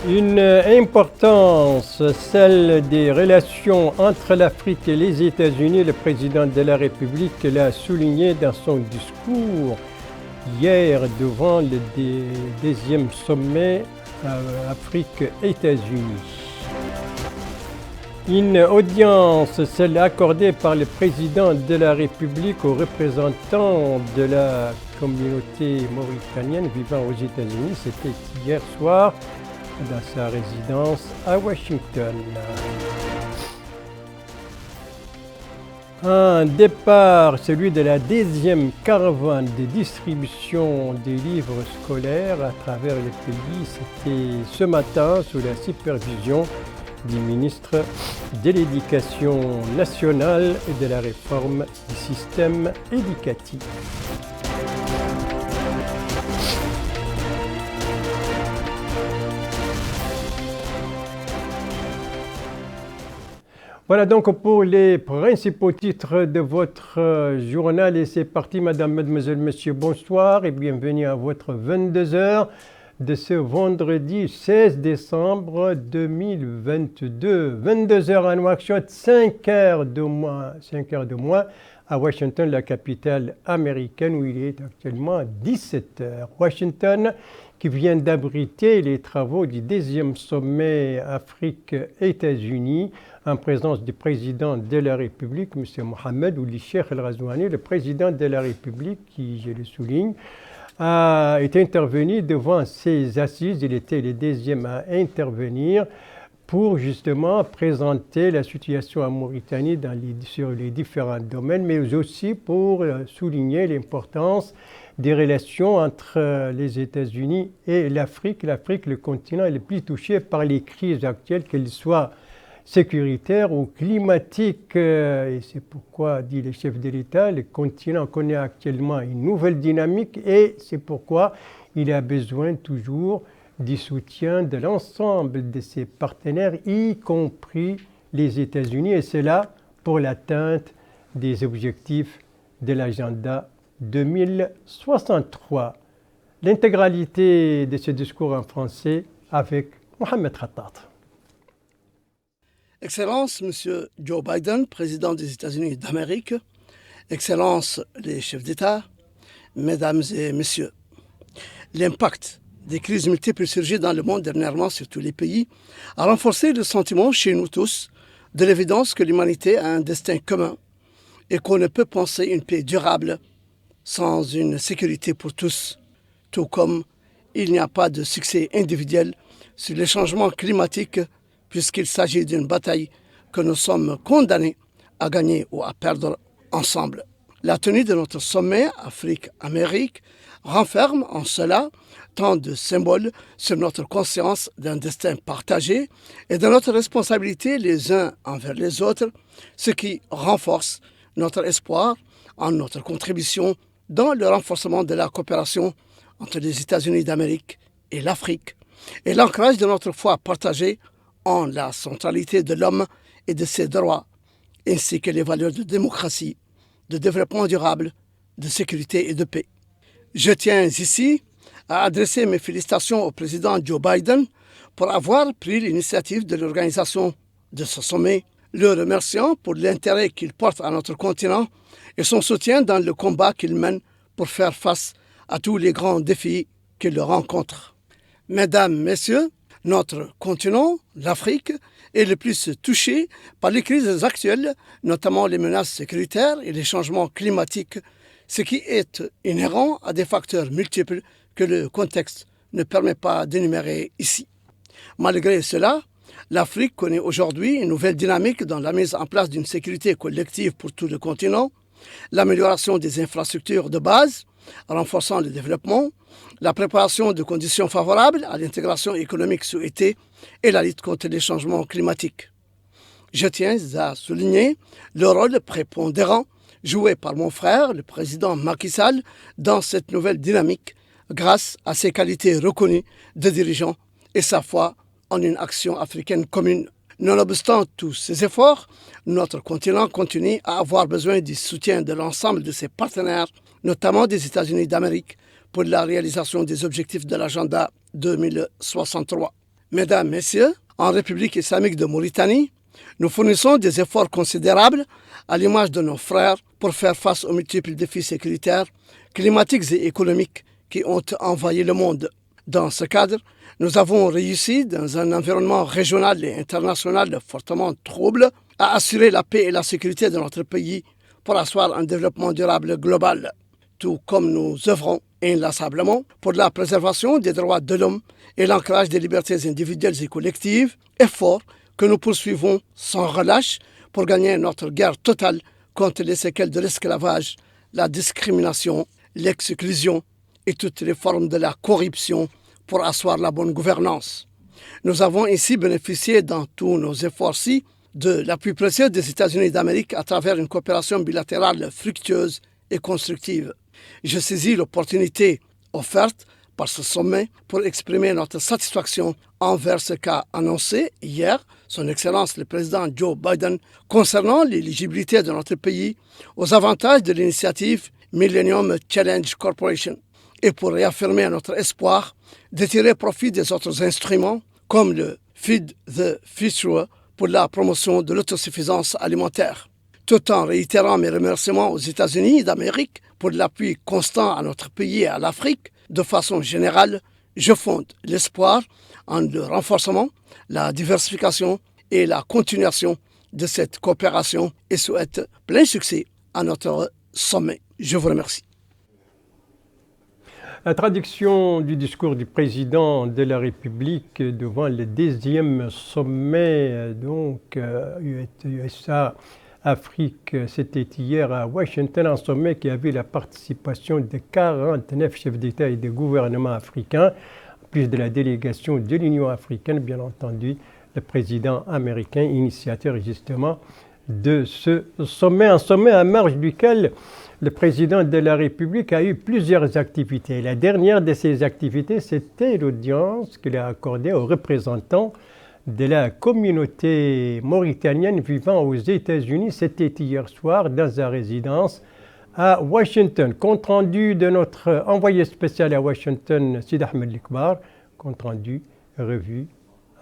Une importance, celle des relations entre l'Afrique et les États-Unis. Le président de la République l'a souligné dans son discours hier devant le deuxième sommet Afrique-États-Unis. Une audience, celle accordée par le président de la République aux représentants de la communauté mauritanienne vivant aux États-Unis, c'était hier soir dans sa résidence à Washington. Un départ, celui de la deuxième caravane de distribution des livres scolaires à travers le pays, c'était ce matin sous la supervision du ministre de l'Éducation nationale et de la réforme du système éducatif. Voilà donc pour les principaux titres de votre journal et c'est parti mesdames, mademoiselles, messieurs, bonsoir et bienvenue à votre 22h de ce vendredi 16 décembre 2022. 22h à Nouakchott, 5h de moins à Washington, la capitale américaine où il est actuellement 17h. Washington qui vient d'abriter les travaux du deuxième sommet Afrique-États-Unis en présence du président de la République, M. Mohamed Ould Cheikh El Ghazouani, le président de la République, qui, je le souligne, est intervenu devant ces assises. Il était le deuxième à intervenir pour justement présenter la situation en Mauritanie sur les différents domaines, mais aussi pour souligner l'importance des relations entre les États-Unis et l'Afrique. L'Afrique, le continent, est le plus touché par les crises actuelles, qu'elles soient sécuritaires ou climatiques. Et c'est pourquoi, dit le chef de l'État, le continent connaît actuellement une nouvelle dynamique et c'est pourquoi il a besoin toujours du soutien de l'ensemble de ses partenaires, y compris les États-Unis, et cela pour l'atteinte des objectifs de l'agenda 2063. L'intégralité de ce discours en français avec Mohamed Khattat. Excellence, Monsieur Joe Biden, président des États-Unis d'Amérique, Excellences les chefs d'État, Mesdames et Messieurs, l'impact des crises multiples surgies dans le monde dernièrement sur tous les pays a renforcé le sentiment chez nous tous de l'évidence que l'humanité a un destin commun et qu'on ne peut penser une paix durable sans une sécurité pour tous, tout comme il n'y a pas de succès individuel sur les changements climatiques puisqu'il s'agit d'une bataille que nous sommes condamnés à gagner ou à perdre ensemble. La tenue de notre sommet Afrique-Amérique renferme en cela tant de symboles sur notre conscience d'un destin partagé et de notre responsabilité les uns envers les autres, ce qui renforce notre espoir en notre contribution dans le renforcement de la coopération entre les États-Unis d'Amérique et l'Afrique et l'ancrage de notre foi partagée en la centralité de l'homme et de ses droits, ainsi que les valeurs de démocratie, de développement durable, de sécurité et de paix. Je tiens ici à adresser mes félicitations au président Joe Biden pour avoir pris l'initiative de l'organisation de ce sommet, le remerciant pour l'intérêt qu'il porte à notre continent et son soutien dans le combat qu'il mène pour faire face à tous les grands défis qu'il rencontre. Mesdames, Messieurs, notre continent, l'Afrique, est le plus touché par les crises actuelles, notamment les menaces sécuritaires et les changements climatiques, ce qui est inhérent à des facteurs multiples que le contexte ne permet pas d'énumérer ici. Malgré cela, l'Afrique connaît aujourd'hui une nouvelle dynamique dans la mise en place d'une sécurité collective pour tout le continent, l'amélioration des infrastructures de base, renforçant le développement, la préparation de conditions favorables à l'intégration économique souhaitée et la lutte contre les changements climatiques. Je tiens à souligner le rôle prépondérant joué par mon frère, le président Macky Sall, dans cette nouvelle dynamique grâce à ses qualités reconnues de dirigeant et sa foi en une action africaine commune. Nonobstant tous ces efforts, notre continent continue à avoir besoin du soutien de l'ensemble de ses partenaires, notamment des États-Unis d'Amérique, pour la réalisation des objectifs de l'agenda 2063. Mesdames, Messieurs, en République islamique de Mauritanie, nous fournissons des efforts considérables à l'image de nos frères pour faire face aux multiples défis sécuritaires, climatiques et économiques qui ont envahi le monde. Dans ce cadre, nous avons réussi, dans un environnement régional et international fortement trouble, à assurer la paix et la sécurité de notre pays pour asseoir un développement durable global, tout comme nous œuvrons inlassablement pour la préservation des droits de l'homme et l'ancrage des libertés individuelles et collectives, effort que nous poursuivons sans relâche pour gagner notre guerre totale contre les séquelles de l'esclavage, la discrimination, l'exclusion et toutes les formes de la corruption pour asseoir la bonne gouvernance. Nous avons ainsi bénéficié dans tous nos efforts-ci de l'appui précieux des États-Unis d'Amérique à travers une coopération bilatérale fructueuse et constructive. Je saisis l'opportunité offerte par ce sommet pour exprimer notre satisfaction envers ce qu'a annoncé hier Son Excellence le Président Joe Biden concernant l'éligibilité de notre pays aux avantages de l'initiative Millennium Challenge Corporation et pour réaffirmer notre espoir de tirer profit des autres instruments comme le Feed the Future pour la promotion de l'autosuffisance alimentaire. Tout en réitérant mes remerciements aux États-Unis d'Amérique pour l'appui constant à notre pays et à l'Afrique, de façon générale, je fonde l'espoir en le renforcement, la diversification et la continuation de cette coopération et souhaite plein succès à notre sommet. Je vous remercie. La traduction du discours du président de la République devant le 10e sommet USA Afrique, c'était hier à Washington, un sommet qui avait la participation de 49 chefs d'État et de gouvernements africains, en plus de la délégation de l'Union africaine, bien entendu, le président américain, initiateur justement de ce sommet, un sommet à marge duquel le président de la République a eu plusieurs activités. La dernière de ces activités, c'était l'audience qu'il a accordée aux représentants de la communauté mauritanienne vivant aux États-Unis. C'était hier soir dans sa résidence à Washington. Compte rendu de notre envoyé spécial à Washington, Sid Ahmed Likbar, compte rendu revu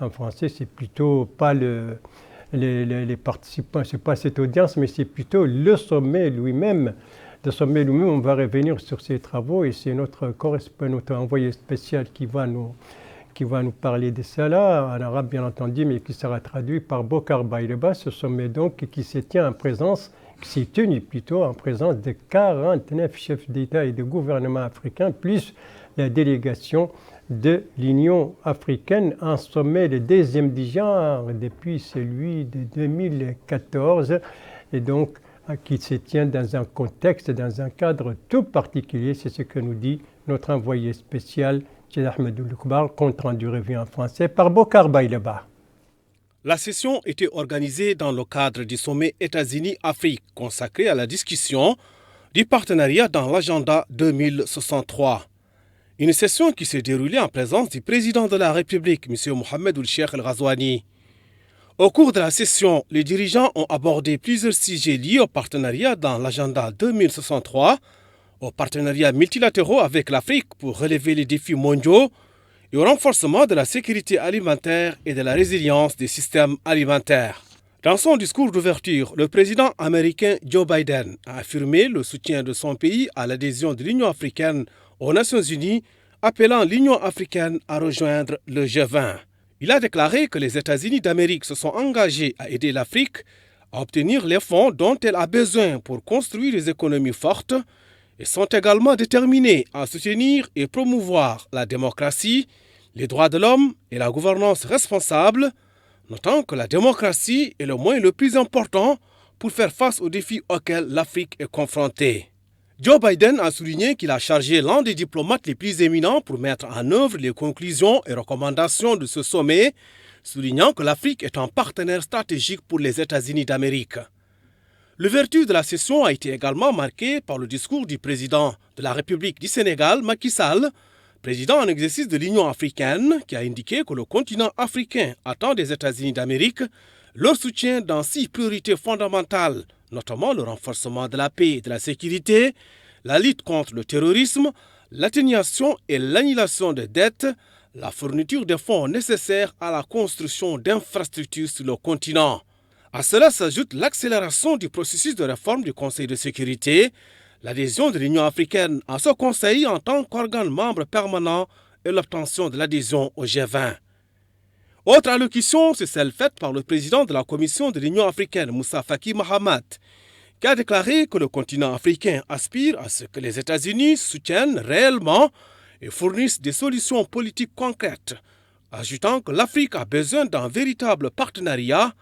en français. C'est plutôt pas les participants, c'est pas cette audience, mais c'est plutôt le sommet lui-même. Le sommet lui-même, on va revenir sur ses travaux et c'est notre correspondant, notre envoyé spécial qui va nous parler de cela, en arabe bien entendu, mais qui sera traduit par Bokar Bayreba. Ce sommet donc qui s'est tenu plutôt en présence de 49 chefs d'État et de gouvernements africains, plus la délégation de l'Union africaine, un sommet le deuxième du genre depuis celui de 2014, et donc qui se tient dans un contexte, dans un cadre tout particulier. C'est ce que nous dit notre envoyé spécial, Sid Ahmed Likbar, compte rendu revu en français par Bokar Bayreba. La session était organisée dans le cadre du sommet États-Unis-Afrique consacré à la discussion du partenariat dans l'agenda 2063. Une session qui s'est déroulée en présence du président de la République, M. Mohamed Ould-Cheikh El Ghazouani. Au cours de la session, les dirigeants ont abordé plusieurs sujets liés au partenariat dans l'agenda 2063, aux partenariats multilatéraux avec l'Afrique pour relever les défis mondiaux et au renforcement de la sécurité alimentaire et de la résilience des systèmes alimentaires. Dans son discours d'ouverture, le président américain Joe Biden a affirmé le soutien de son pays à l'adhésion de l'Union africaine aux Nations unies, appelant l'Union africaine à rejoindre le G20. Il a déclaré que les États-Unis d'Amérique se sont engagés à aider l'Afrique à obtenir les fonds dont elle a besoin pour construire des économies fortes et sont également déterminés à soutenir et promouvoir la démocratie, les droits de l'homme et la gouvernance responsable, notant que la démocratie est le moyen le plus important pour faire face aux défis auxquels l'Afrique est confrontée. Joe Biden a souligné qu'il a chargé l'un des diplomates les plus éminents pour mettre en œuvre les conclusions et recommandations de ce sommet, soulignant que l'Afrique est un partenaire stratégique pour les États-Unis d'Amérique. L'ouverture de la session a été également marquée par le discours du président de la République du Sénégal, Macky Sall, président en exercice de l'Union africaine, qui a indiqué que le continent africain attend des États-Unis d'Amérique leur soutien dans 6 priorités fondamentales, notamment le renforcement de la paix et de la sécurité, la lutte contre le terrorisme, l'atténuation et l'annulation des dettes, la fourniture des fonds nécessaires à la construction d'infrastructures sur le continent. À cela s'ajoute l'accélération du processus de réforme du Conseil de sécurité, l'adhésion de l'Union africaine à ce Conseil en tant qu'organe membre permanent et l'obtention de l'adhésion au G20. Autre allocution, c'est celle faite par le président de la Commission de l'Union africaine, Moussa Faki Mahamat, qui a déclaré que le continent africain aspire à ce que les États-Unis soutiennent réellement et fournissent des solutions politiques concrètes, ajoutant que l'Afrique a besoin d'un véritable partenariat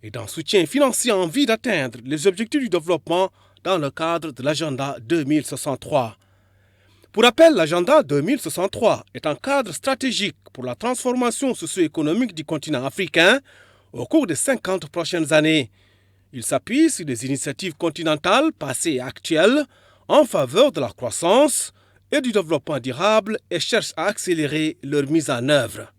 et d'un soutien financier en vue d'atteindre les objectifs du développement dans le cadre de l'agenda 2063. Pour rappel, l'agenda 2063 est un cadre stratégique pour la transformation socio-économique du continent africain au cours des 50 prochaines années. Il s'appuie sur des initiatives continentales passées et actuelles en faveur de la croissance et du développement durable et cherche à accélérer leur mise en œuvre.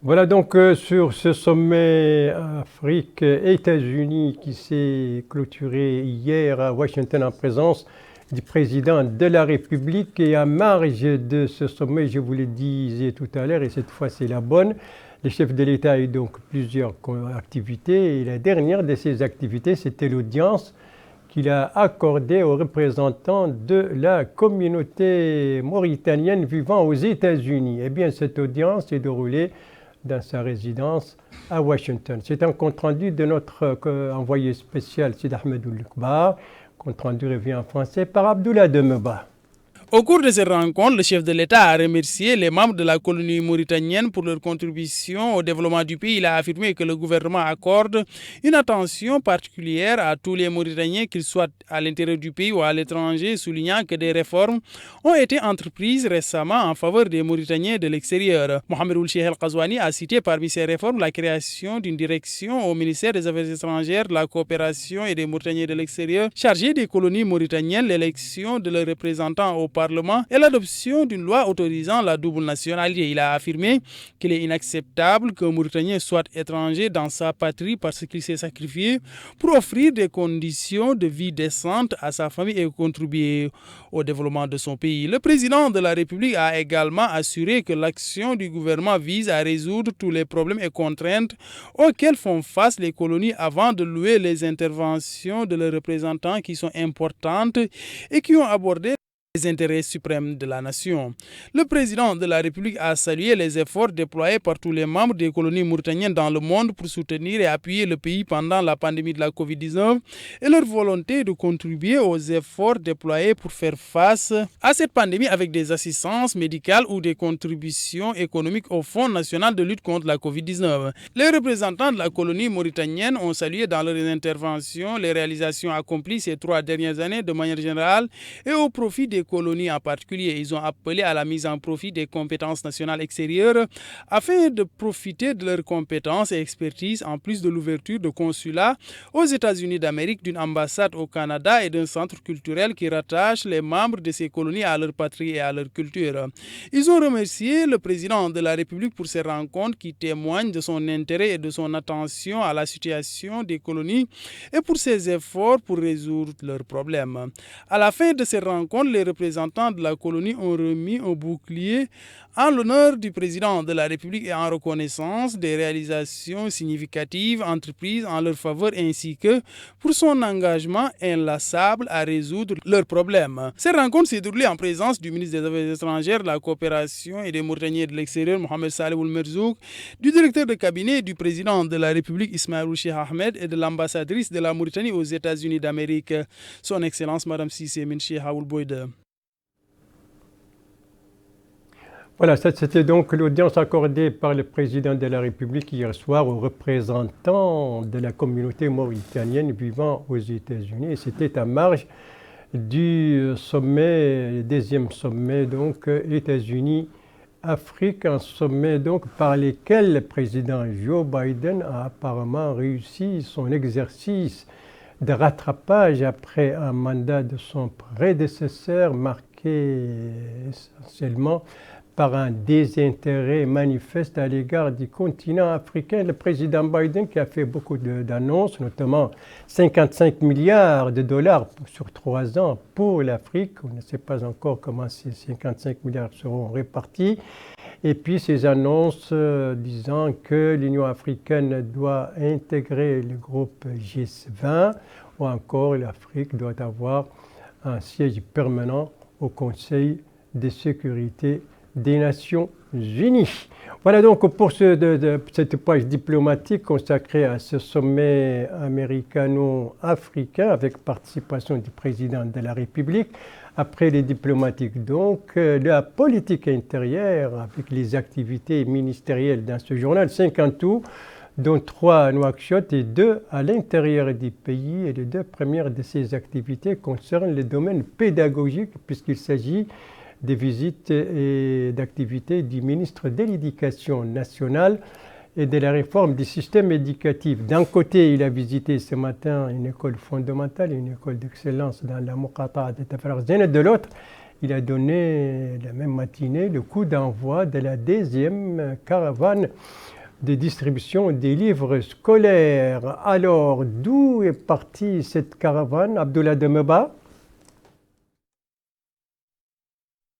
Voilà donc sur ce sommet Afrique-États-Unis qui s'est clôturé hier à Washington en présence du président de la République. Et à marge de ce sommet, je vous le disais tout à l'heure, et cette fois c'est la bonne, le chef de l'État a eu donc plusieurs activités. Et la dernière de ces activités, c'était l'audience qu'il a accordée aux représentants de la communauté mauritanienne vivant aux États-Unis. Eh bien, cette audience s'est déroulée dans sa résidence à Washington. C'est un compte-rendu de notre envoyé spécial Sid Ahmed Oulkbar. Compte-rendu revient en français par Abdoulaye Demeba. Au cours de cette rencontre, le chef de l'État a remercié les membres de la colonie mauritanienne pour leur contribution au développement du pays. Il a affirmé que le gouvernement accorde une attention particulière à tous les Mauritaniens, qu'ils soient à l'intérieur du pays ou à l'étranger, soulignant que des réformes ont été entreprises récemment en faveur des Mauritaniens de l'extérieur. Mohamed Ould Cheikh El Ghazouani a cité parmi ces réformes la création d'une direction au ministère des Affaires étrangères, de la coopération et des Mauritaniens de l'extérieur, chargée des colonies mauritaniennes, l'élection de leurs représentants au Parlement et l'adoption d'une loi autorisant la double nationalité. Il a affirmé qu'il est inacceptable qu'un Mauritanien soit étranger dans sa patrie parce qu'il s'est sacrifié pour offrir des conditions de vie décentes à sa famille et contribuer au développement de son pays. Le président de la République a également assuré que l'action du gouvernement vise à résoudre tous les problèmes et contraintes auxquels font face les colonies avant de louer les interventions de leurs représentants qui sont importantes et qui ont abordé les intérêts suprêmes de la nation. Le président de la République a salué les efforts déployés par tous les membres des colonies mauritaniennes dans le monde pour soutenir et appuyer le pays pendant la pandémie de la Covid-19 et leur volonté de contribuer aux efforts déployés pour faire face à cette pandémie avec des assistances médicales ou des contributions économiques au Fonds national de lutte contre la Covid-19. Les représentants de la colonie mauritanienne ont salué dans leurs interventions les réalisations accomplies ces 3 dernières années de manière générale et au profit des colonies en particulier. Ils ont appelé à la mise en profit des compétences nationales extérieures afin de profiter de leurs compétences et expertise en plus de l'ouverture de consulats aux États-Unis d'Amérique, d'une ambassade au Canada et d'un centre culturel qui rattache les membres de ces colonies à leur patrie et à leur culture. Ils ont remercié le président de la République pour ces rencontres qui témoignent de son intérêt et de son attention à la situation des colonies et pour ses efforts pour résoudre leurs problèmes. À la fin de ces rencontres, les représentants de la colonie ont remis un bouclier en l'honneur du président de la République et en reconnaissance des réalisations significatives entreprises en leur faveur ainsi que pour son engagement inlassable à résoudre leurs problèmes. Cette rencontre s'est déroulée en présence du ministre des Affaires étrangères, de la coopération et des Mauritaniens de l'extérieur, Mohamed Saleh Ould Merzouk, du directeur de cabinet du président de la République, Ismaël Ould Cheikh Ahmed, et de l'ambassadrice de la Mauritanie aux États-Unis d'Amérique, son Excellence Madame Cissé Min Cheikha Ould Boïda. Voilà, ça c'était donc l'audience accordée par le président de la République hier soir aux représentants de la communauté mauritanienne vivant aux États-Unis. Et c'était à marge du sommet, le deuxième sommet donc États-Unis-Afrique, un sommet donc par lequel le président Joe Biden a apparemment réussi son exercice de rattrapage après un mandat de son prédécesseur marqué essentiellement par un désintérêt manifeste à l'égard du continent africain. Le président Biden qui a fait beaucoup d'annonces, notamment 55 milliards de dollars sur 3 ans pour l'Afrique. On ne sait pas encore comment ces 55 milliards seront répartis. Et puis ces annonces disant que l'Union africaine doit intégrer le groupe G20 ou encore l'Afrique doit avoir un siège permanent au Conseil de sécurité des Nations Unies. Voilà donc pour cette page diplomatique consacrée à ce sommet américano-africain avec participation du président de la République. Après les diplomatiques, donc, la politique intérieure avec les activités ministérielles dans ce journal, 5 en tout, dont 3 à Nouakchott et 2 à l'intérieur du pays. Et les 2 premières de ces activités concernent le domaine pédagogique puisqu'il s'agit des visites et d'activités du ministre de l'Éducation nationale et de la réforme du système éducatif. D'un côté, il a visité ce matin une école fondamentale, une école d'excellence dans la Muqata'a de Tafarakzena. De l'autre, il a donné la même matinée le coup d'envoi de la 2e caravane de distribution des livres scolaires. Alors, d'où est partie cette caravane, Abdullah Demeba?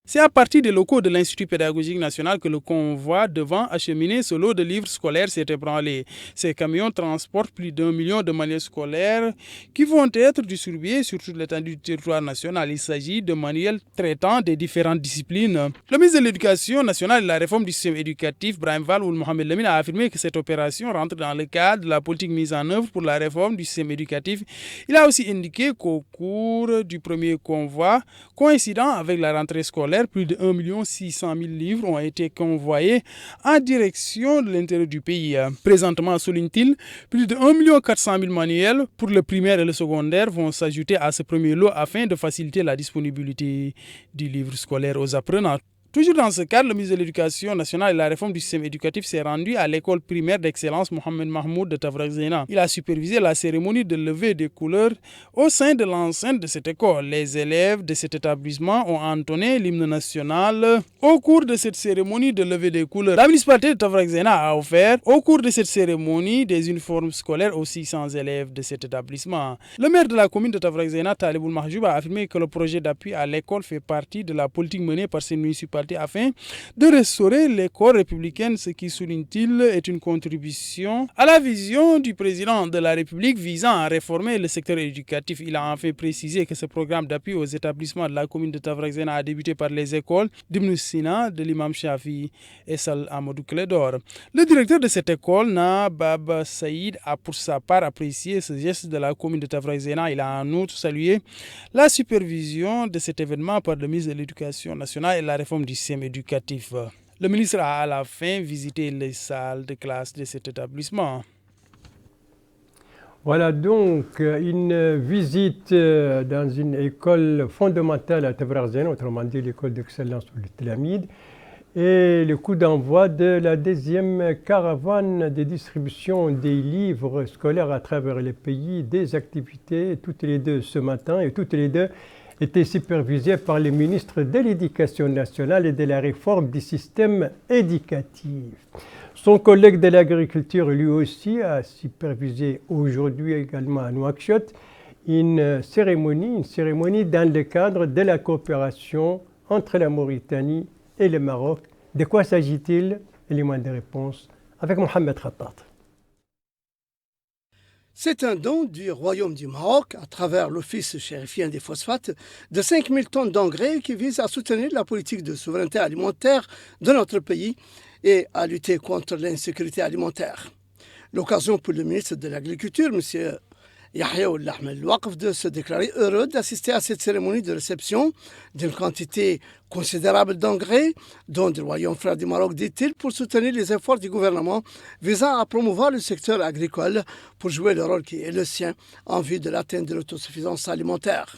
C'est à partir des locaux de l'Institut pédagogique national que le convoi devant acheminer ce lot de livres scolaires s'est ébranlé. Ces camions transportent plus d'1 million de manuels scolaires qui vont être distribués sur toute l'étendue du territoire national. Il s'agit de manuels traitant des différentes disciplines. Le ministre de l'Éducation nationale et de la réforme du système éducatif, Brahim Val ou Mohamed Lamine, a affirmé que cette opération rentre dans le cadre de la politique mise en œuvre pour la réforme du système éducatif. Il a aussi indiqué qu'au cours du premier convoi, coïncidant avec la rentrée scolaire, plus de 1 600 000 livres ont été convoyés en direction de l'intérieur du pays. Présentement, souligne-t-il, plus de 1 400 000 manuels pour le primaire et le secondaire vont s'ajouter à ce premier lot afin de faciliter la disponibilité du livre scolaire aux apprenants. Toujours dans ce cadre, le ministre de l'Éducation nationale et de la réforme du système éducatif s'est rendu à l'école primaire d'excellence Mohamed Mahmoud de Tafarakzena. Il a supervisé la cérémonie de levée des couleurs au sein de l'enceinte de cette école. Les élèves de cet établissement ont entonné l'hymne national. Au cours de cette cérémonie de levée des couleurs, la municipalité de Tafarakzena a offert au cours de cette cérémonie des uniformes scolaires aux 600 élèves de cet établissement. Le maire de la commune de Tafarakzena, Taliboul Mahjoub, a affirmé que le projet d'appui à l'école fait partie de la politique menée par ces municipalités afin de restaurer l'école républicaine, ce qui, souligne-t-il, est une contribution à la vision du président de la République visant à réformer le secteur éducatif. Il a enfin précisé que ce programme d'appui aux établissements de la commune de Tafarakzena a débuté par les écoles d'Ibn Sina, de l'imam Shafi et Sal Amadou Kledor. Le directeur de cette école, Nabab Saïd, a pour sa part apprécié ce geste de la commune de Tafarakzena. Il a en outre salué la supervision de cet événement par le ministre de l'Éducation nationale et de la réforme du système éducatif. Le ministre a à la fin visité les salles de classe de cet établissement. Voilà donc une visite dans une école fondamentale à Tafarakzena, autrement dit l'école d'excellence pour le Tlamid, et le coup d'envoi de la 2e caravane de distribution des livres scolaires à travers le pays, des activités, toutes les deux ce matin, et toutes les deux étaient supervisées par le ministre de l'Éducation nationale et de la réforme du système éducatif. Son collègue de l'agriculture, lui aussi, a supervisé aujourd'hui également à Nouakchott une cérémonie dans le cadre de la coopération entre la Mauritanie et le Maroc. De quoi s'agit-il? Élément de réponse avec Mohamed Khattat. C'est un don du Royaume du Maroc, à travers l'Office chérifien des phosphates, de 5 000 tonnes d'engrais qui visent à soutenir la politique de souveraineté alimentaire de notre pays et à lutter contre l'insécurité alimentaire. L'occasion pour le ministre de l'Agriculture, M. Yahya Ould Ahmed Louakf, de se déclarer heureux d'assister à cette cérémonie de réception d'une quantité considérable d'engrais, dont du Royaume frère du Maroc, dit-il, pour soutenir les efforts du gouvernement visant à promouvoir le secteur agricole pour jouer le rôle qui est le sien en vue de l'atteinte de l'autosuffisance alimentaire.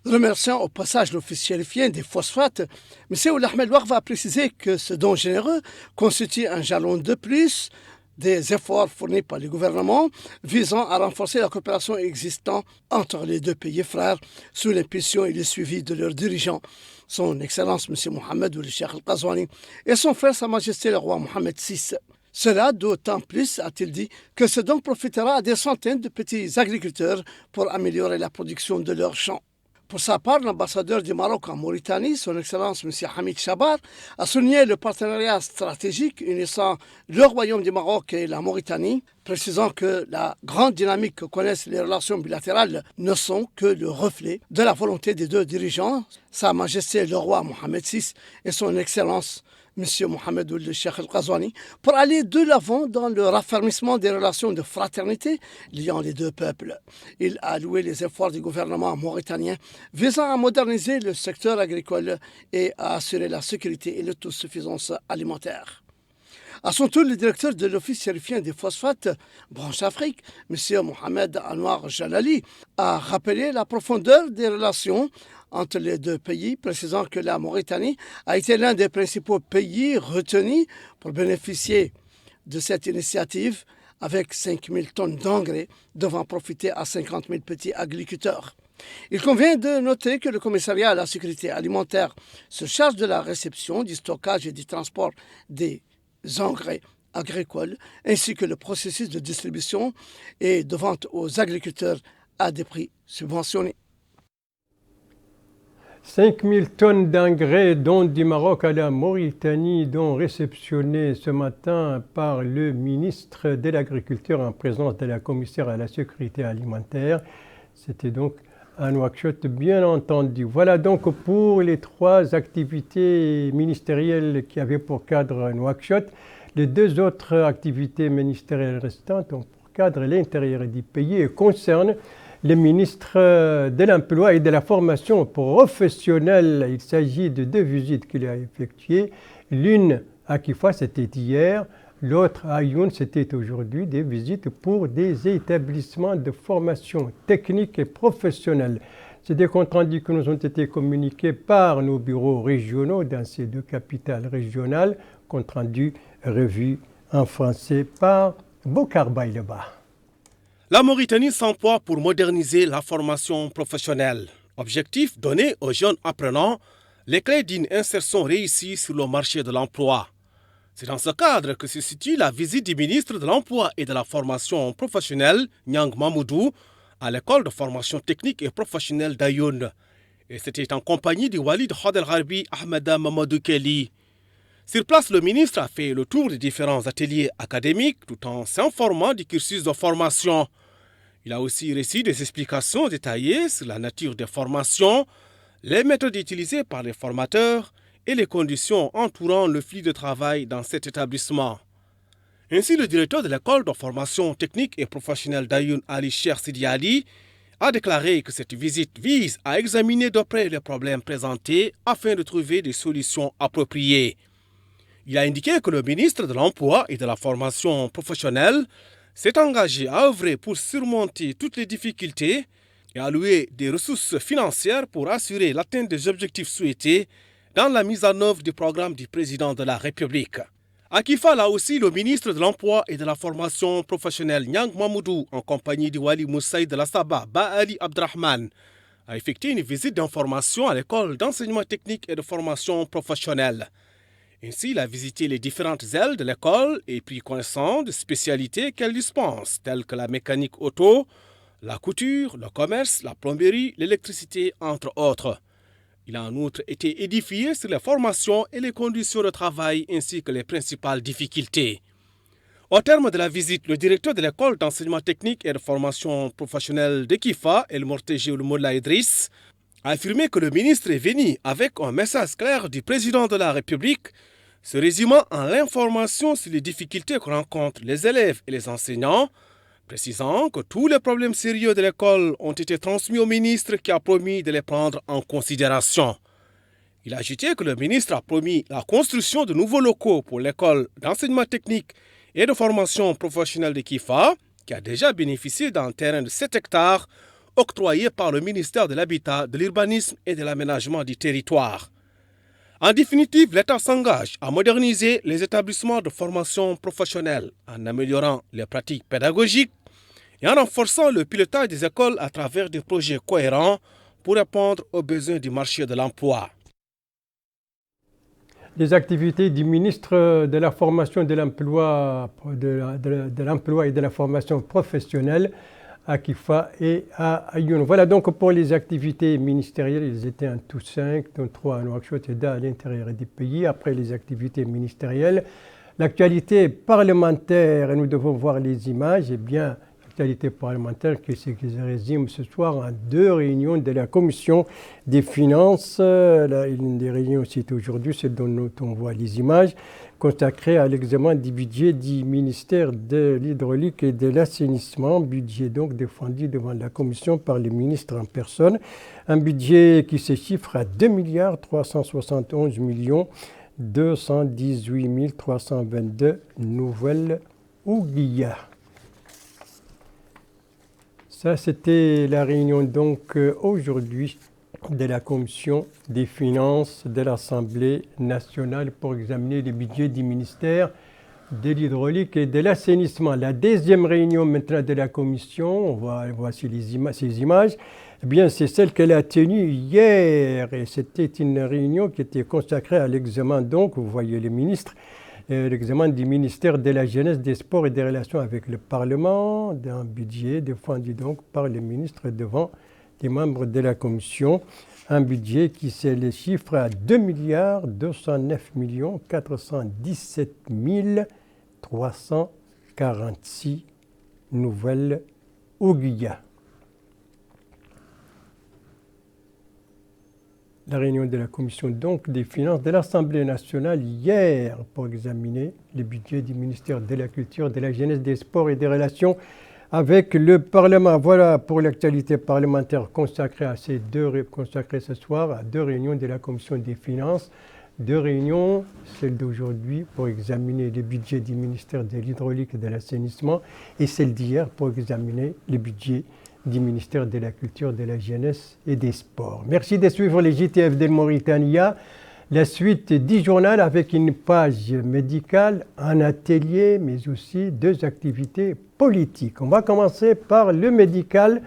Remerciant au passage l'office chérifien des phosphates, M. Ould Ahmed Louakf a précisé que ce don généreux constitue un jalon de plus des efforts fournis par le gouvernement visant à renforcer la coopération existante entre les deux pays frères sous l'impulsion et le suivi de leurs dirigeants, son Excellence M. Mohamed Ould Cheikh Al Ghazouani et son frère Sa Majesté le roi Mohamed VI. Cela d'autant plus, a-t-il dit, que ce don profitera à des centaines de petits agriculteurs pour améliorer la production de leurs champs. Pour sa part, l'ambassadeur du Maroc en Mauritanie, son Excellence M. Hamid Chabar, a souligné le partenariat stratégique unissant le Royaume du Maroc et la Mauritanie, précisant que la grande dynamique que connaissent les relations bilatérales ne sont que le reflet de la volonté des deux dirigeants, Sa Majesté le roi Mohamed VI et son Excellence M. Mohamed Ould Cheikh Al Ghazouani, pour aller de l'avant dans le raffermissement des relations de fraternité liant les deux peuples. Il a loué les efforts du gouvernement mauritanien visant à moderniser le secteur agricole et à assurer la sécurité et l'autosuffisance alimentaire. À son tour, le directeur de l'Office chérifien des phosphates, branche Afrique, M. Mohamed Anwar Jalali, a rappelé la profondeur des relations entre les deux pays, précisant que la Mauritanie a été l'un des principaux pays retenus pour bénéficier de cette initiative, avec 5 000 tonnes d'engrais devant profiter à 50 000 petits agriculteurs. Il convient de noter que le commissariat à la sécurité alimentaire se charge de la réception, du stockage et du transport des engrais agricoles, ainsi que le processus de distribution et de vente aux agriculteurs à des prix subventionnés. 5 000 tonnes d'engrais dont du Maroc à la Mauritanie, dont réceptionné ce matin par le ministre de l'Agriculture en présence de la commissaire à la sécurité alimentaire. C'était donc à Nouakchott, bien entendu. Voilà donc pour les 3 activités ministérielles qui avaient pour cadre Nouakchott. Les 2 autres activités ministérielles restantes ont pour cadre l'intérieur du pays et concernent le ministre de l'Emploi et de la formation professionnelle. Il s'agit de 2 visites qu'il a effectuées. L'une à Kifa, c'était hier. L'autre à Ayoun, c'était aujourd'hui, des visites pour des établissements de formation technique et professionnelle. C'est des comptes rendus qui nous ont été communiqués par nos bureaux régionaux dans ces 2 capitales régionales, comptes rendus revus en français par Bokar Baïleba. La Mauritanie s'emploie pour moderniser la formation professionnelle. Objectif, donner aux jeunes apprenants les clés d'une insertion réussie sur le marché de l'emploi. C'est dans ce cadre que se situe la visite du ministre de l'Emploi et de la formation professionnelle, Niang Mamoudou, à l'école de formation technique et professionnelle d'Ayoun. Et c'était en compagnie du Walid Khadel Gharbi Ahmeda Mamadou Kelly. Sur place, le ministre a fait le tour des différents ateliers académiques tout en s'informant du cursus de formation. Il a aussi reçu des explications détaillées sur la nature des formations, les méthodes utilisées par les formateurs et les conditions entourant le flux de travail dans cet établissement. Ainsi, le directeur de l'école de formation technique et professionnelle d'Ayoun, Ali Cheikh Sidi Ali, a déclaré que cette visite vise à examiner de près les problèmes présentés afin de trouver des solutions appropriées. Il a indiqué que le ministre de l'Emploi et de la formation professionnelle s'est engagé à œuvrer pour surmonter toutes les difficultés et allouer des ressources financières pour assurer l'atteinte des objectifs souhaités dans la mise en œuvre du programme du président de la République. À Kifa, là aussi, le ministre de l'Emploi et de la formation professionnelle Niang Mamoudou, en compagnie du Wali Moussaï de la Saba, Baali Abdrahman, a effectué une visite d'information à l'école d'enseignement technique et de formation professionnelle. Ainsi, il a visité les différentes ailes de l'école et pris connaissance de spécialités qu'elle dispense, telles que la mécanique auto, la couture, le commerce, la plomberie, l'électricité, entre autres. Il a en outre été édifié sur les formations et les conditions de travail ainsi que les principales difficultés. Au terme de la visite, le directeur de l'école d'enseignement technique et de formation professionnelle de Kifa, El Morteji Moula Idriss, a affirmé que le ministre est venu avec un message clair du président de la République, se résumant en l'information sur les difficultés que rencontrent les élèves et les enseignants, précisant que tous les problèmes sérieux de l'école ont été transmis au ministre qui a promis de les prendre en considération. Il a ajouté que le ministre a promis la construction de nouveaux locaux pour l'école d'enseignement technique et de formation professionnelle de Kifa, qui a déjà bénéficié d'un terrain de 7 hectares octroyé par le ministère de l'Habitat, de l'Urbanisme et de l'Aménagement du Territoire. En définitive, l'État s'engage à moderniser les établissements de formation professionnelle en améliorant les pratiques pédagogiques et en renforçant le pilotage des écoles à travers des projets cohérents pour répondre aux besoins du marché de l'emploi. Les activités du ministre de la Formation de l'Emploi et de la Formation professionnelle à Kifa et à Ayoun. Voilà donc pour les activités ministérielles. Ils étaient en tout 5, dont 3 à Nouakchott et à l'intérieur du pays. Après les activités ministérielles, l'actualité parlementaire, et nous devons voir les images, eh bien, l'actualité parlementaire qui se résume ce soir en 2 réunions de la Commission des finances. Une des réunions c'est aujourd'hui, c'est dont on voit les images, consacrée à l'examen du budget du ministère de l'Hydraulique et de l'Assainissement, budget donc défendu devant la Commission par les ministres en personne. Un budget qui se chiffre à 2 371 218 322 nouvelles ouguillas. Ça, c'était la réunion donc aujourd'hui de la Commission des finances de l'Assemblée nationale pour examiner le budget du ministère de l'Hydraulique et de l'Assainissement. La deuxième réunion maintenant de la Commission, voici ces images, eh bien, c'est celle qu'elle a tenue hier. Et c'était une réunion qui était consacrée à l'examen, donc, vous voyez les ministres, l'examen du ministère de la Jeunesse, des Sports et des Relations avec le Parlement, d'un budget défendu donc par les ministres devant les membres de la Commission. Un budget qui s'est le chiffre à 2 209 417 346 nouvelles ouguillas. La réunion de la Commission donc des finances de l'Assemblée nationale hier pour examiner le budget du ministère de la Culture, de la Jeunesse, des Sports et des Relations avec le Parlement. Voilà pour l'actualité parlementaire consacrée ce soir à 2 réunions de la Commission des finances. 2 réunions, celle d'aujourd'hui pour examiner le budget du ministère de l'Hydraulique et de l'Assainissement et celle d'hier pour examiner le budget du ministère de la Culture, de la Jeunesse et des Sports. Merci de suivre les JTF de Mauritania. La suite du journal avec une page médicale, un atelier, mais aussi 2 activités politiques. On va commencer par le médical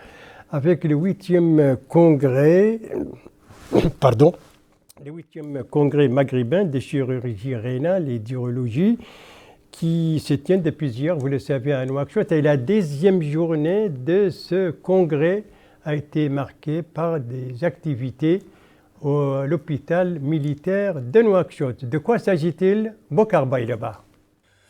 avec le 8e congrès, le 8e congrès maghrébin de chirurgie rénale et d'urologie qui se tient depuis hier, vous le savez, à Nouakchott. Et la 2e journée de ce congrès a été marquée par des activités à l'hôpital militaire de Nouakchott. De quoi s'agit-il, Bokar Baïleba?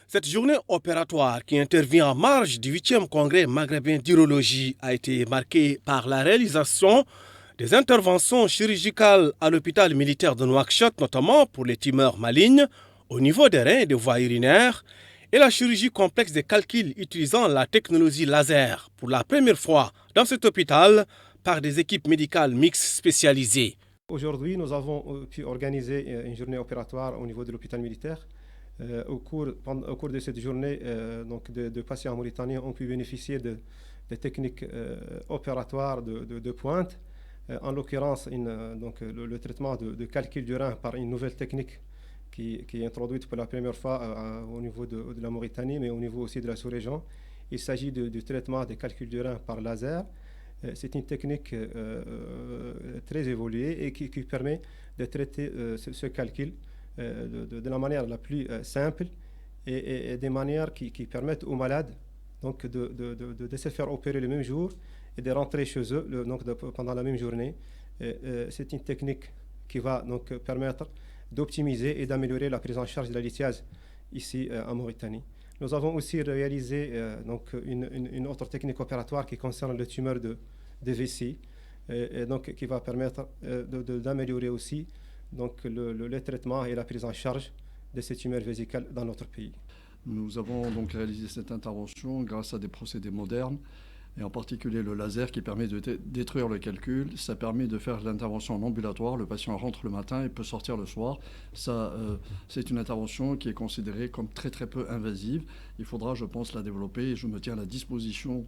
Cette journée opératoire qui intervient en marge du 8e congrès maghrébin d'urologie a été marquée par la réalisation des interventions chirurgicales à l'hôpital militaire de Nouakchott, notamment pour les tumeurs malignes, au niveau des reins et des voies urinaires, et la chirurgie complexe des calculs utilisant la technologie laser pour la première fois dans cet hôpital par des équipes médicales mixtes spécialisées. Aujourd'hui, nous avons pu organiser une journée opératoire au niveau de l'hôpital militaire. Au cours de cette journée, de patients mauritaniens ont pu bénéficier de techniques opératoires de pointe. En l'occurrence, le traitement de calcul du rein par une nouvelle technique qui est introduite pour la première fois au niveau de la Mauritanie, mais au niveau aussi de la sous-région. Il s'agit du traitement des calculs du rein par laser. C'est une technique très évoluée et qui permet de traiter ce calcul de la manière la plus simple et des manières qui permettent aux malades donc, de se faire opérer le même jour et de rentrer chez eux pendant la même journée. C'est une technique qui va donc permettre d'optimiser et d'améliorer la prise en charge de la lithiase ici en Mauritanie. Nous avons aussi réalisé une autre technique opératoire qui concerne le tumeur de vessie, et donc qui va permettre d'améliorer aussi donc, le traitement et la prise en charge de ces tumeurs vésicales dans notre pays. Nous avons donc réalisé cette intervention grâce à des procédés modernes, et en particulier le laser qui permet de détruire le calcul. Ça permet de faire l'intervention en ambulatoire. Le patient rentre le matin et peut sortir le soir. C'est une intervention qui est considérée comme très très peu invasive. Il faudra, je pense, la développer et je me tiens à la disposition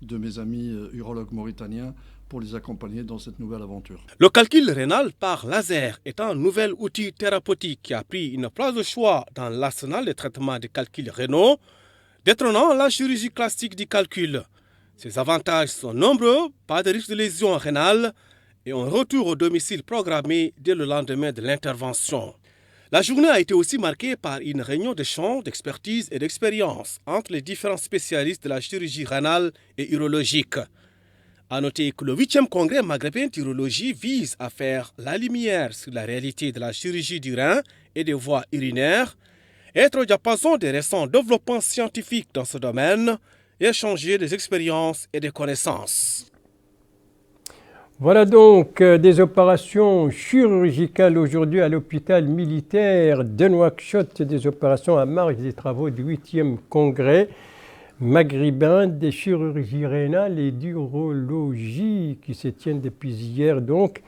de mes amis urologues mauritaniens pour les accompagner dans cette nouvelle aventure. Le calcul rénal par laser est un nouvel outil thérapeutique qui a pris une place de choix dans l'arsenal de traitement des calculs rénaux, détrônant la chirurgie classique du calcul. Ses avantages sont nombreux, pas de risque de lésion rénale et un retour au domicile programmé dès le lendemain de l'intervention. La journée a été aussi marquée par une réunion d'échange, d'expertise et d'expérience entre les différents spécialistes de la chirurgie rénale et urologique. A noter que le 8e congrès maghrébin d'urologie vise à faire la lumière sur la réalité de la chirurgie du rein et des voies urinaires, être au diapason des récents développements scientifiques dans ce domaine et échanger des expériences et des connaissances. Voilà donc des opérations chirurgicales aujourd'hui à l'hôpital militaire de Nouakchott, des opérations à marge des travaux du 8e congrès maghrébin des chirurgies rénales et d'urologie qui se tiennent depuis hier donc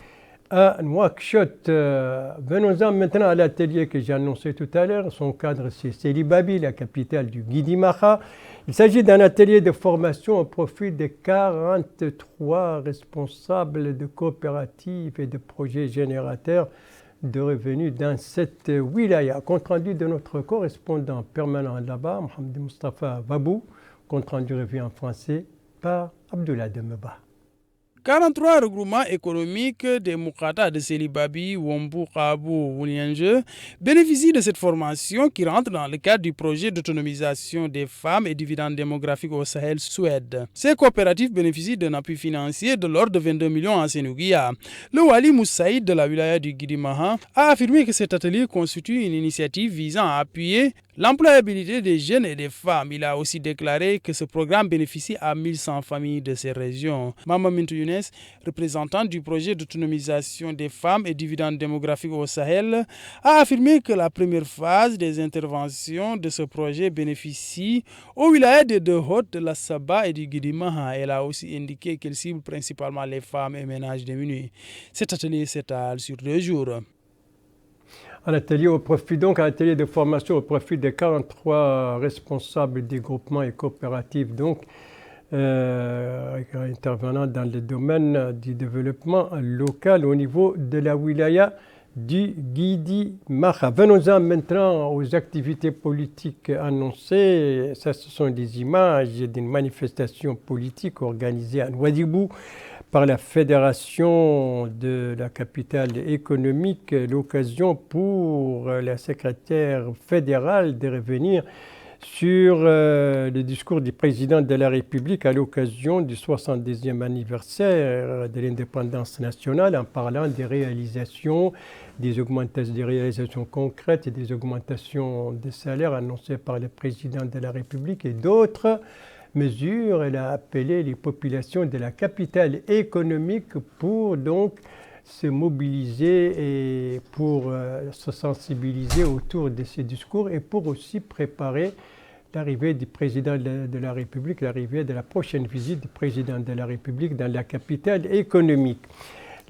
à Nouakchott. Venons-en maintenant à l'atelier que j'ai annoncé tout à l'heure. Son cadre, c'est Sélibabi, la capitale du Guidi Maha. Il s'agit d'un atelier de formation au profit de 43 responsables de coopératives et de projets générateurs de revenus dans cette wilaya. Compte rendu de notre correspondant permanent là-bas, Mohamed Mustafa Babou. Compte rendu revue en français par Abdoulaye Demeba. 43 regroupements économiques des Moukata de Sélibabi, Wombu, Kabou, Wouliange bénéficient de cette formation qui rentre dans le cadre du projet d'autonomisation des femmes et dividendes démographiques au Sahel Suède. Ces coopératives bénéficient d'un appui financier de l'ordre de 22 millions en Sénouguia. Le Wali Moussaïd de la wilaya du Guidi Maha a affirmé que cet atelier constitue une initiative visant à appuyer l'employabilité des jeunes et des femmes. Il a aussi déclaré que ce programme bénéficie à 1100 familles de ces régions. Mama Mintou Younes, représentant du projet d'autonomisation des femmes et dividendes démographiques au Sahel, a affirmé que la première phase des interventions de ce projet bénéficie aux wilayas des deux Hautes de la Saba et du Guidi Maha. Elle a aussi indiqué qu'elle cible principalement les femmes et ménages démunis. Cet atelier s'étale sur 2 jours. Un atelier de formation au profit de 43 responsables des groupements et coopératives, intervenant dans le domaine du développement local au niveau de la wilaya du Guidi Maha. Venons-en maintenant aux activités politiques annoncées. Ça, ce sont des images d'une manifestation politique organisée à Nouadhibou par la Fédération de la capitale économique, l'occasion pour la secrétaire fédérale de revenir sur le discours du président de la République à l'occasion du 70e anniversaire de l'indépendance nationale, en parlant des réalisations, des réalisations concrètes et des augmentations de salaires annoncées par le président de la République et d'autres mesures. Elle a appelé les populations de la capitale économique pour donc se mobiliser et pour se sensibiliser autour de ces discours et pour aussi préparer l'arrivée du président de la République, l'arrivée de la prochaine visite du président de la République dans la capitale économique.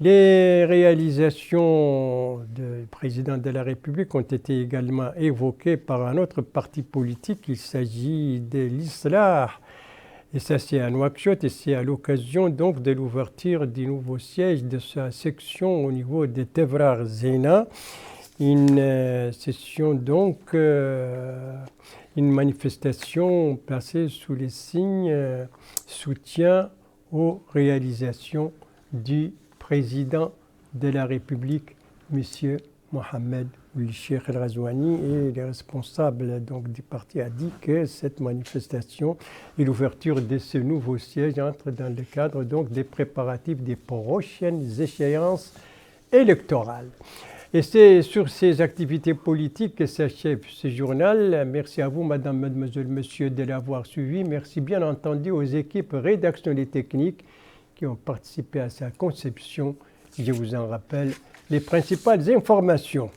Les réalisations du président de la République ont été également évoquées par un autre parti politique. Il s'agit de l'Islah. Et ça, c'est à Nouakchott et c'est à l'occasion donc de l'ouverture du nouveau siège de sa section au niveau de Tevrar Zena. Une session donc, une manifestation placée sous les signes soutien aux réalisations du président de la République, M. Mohamed Cheikh El Razouani, et les responsables donc, du parti a dit que cette manifestation et l'ouverture de ce nouveau siège entrent dans le cadre donc, des préparatifs des prochaines échéances électorales. Et c'est sur ces activités politiques que s'achève ce journal. Merci à vous, Madame, Mademoiselle, Monsieur, de l'avoir suivi. Merci bien entendu aux équipes rédactionnelles et techniques qui ont participé à sa conception. Je vous en rappelle les principales informations.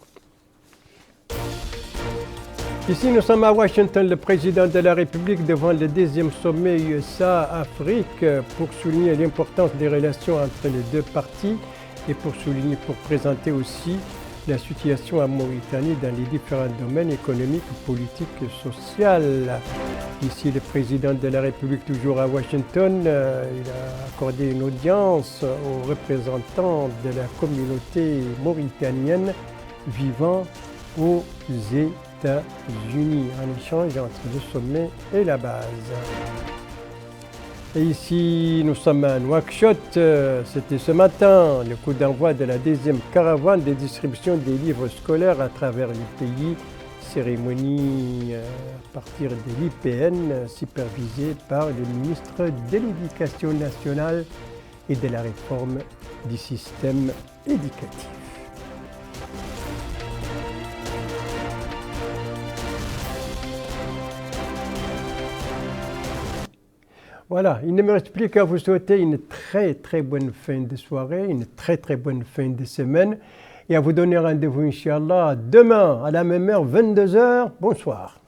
Ici, nous sommes à Washington, le président de la République devant le 2e sommet USA-Afrique pour souligner l'importance des relations entre les deux parties et pour présenter aussi la situation en Mauritanie dans les différents domaines économiques, politiques et sociaux. Ici, le président de la République, toujours à Washington, il a accordé une audience aux représentants de la communauté mauritanienne vivant aux États-Unis, en échange entre le sommet et la base. Et ici, nous sommes à Nouakchott. C'était ce matin le coup d'envoi de la deuxième caravane de distribution des livres scolaires à travers le pays. Cérémonie à partir de l'IPN, supervisée par le ministre de l'Éducation nationale et de la réforme du système éducatif. Voilà, il ne me reste plus qu'à vous souhaiter une très bonne fin de soirée, une très bonne fin de semaine et à vous donner rendez-vous, Inch'Allah, demain à la même heure, 22h. Bonsoir.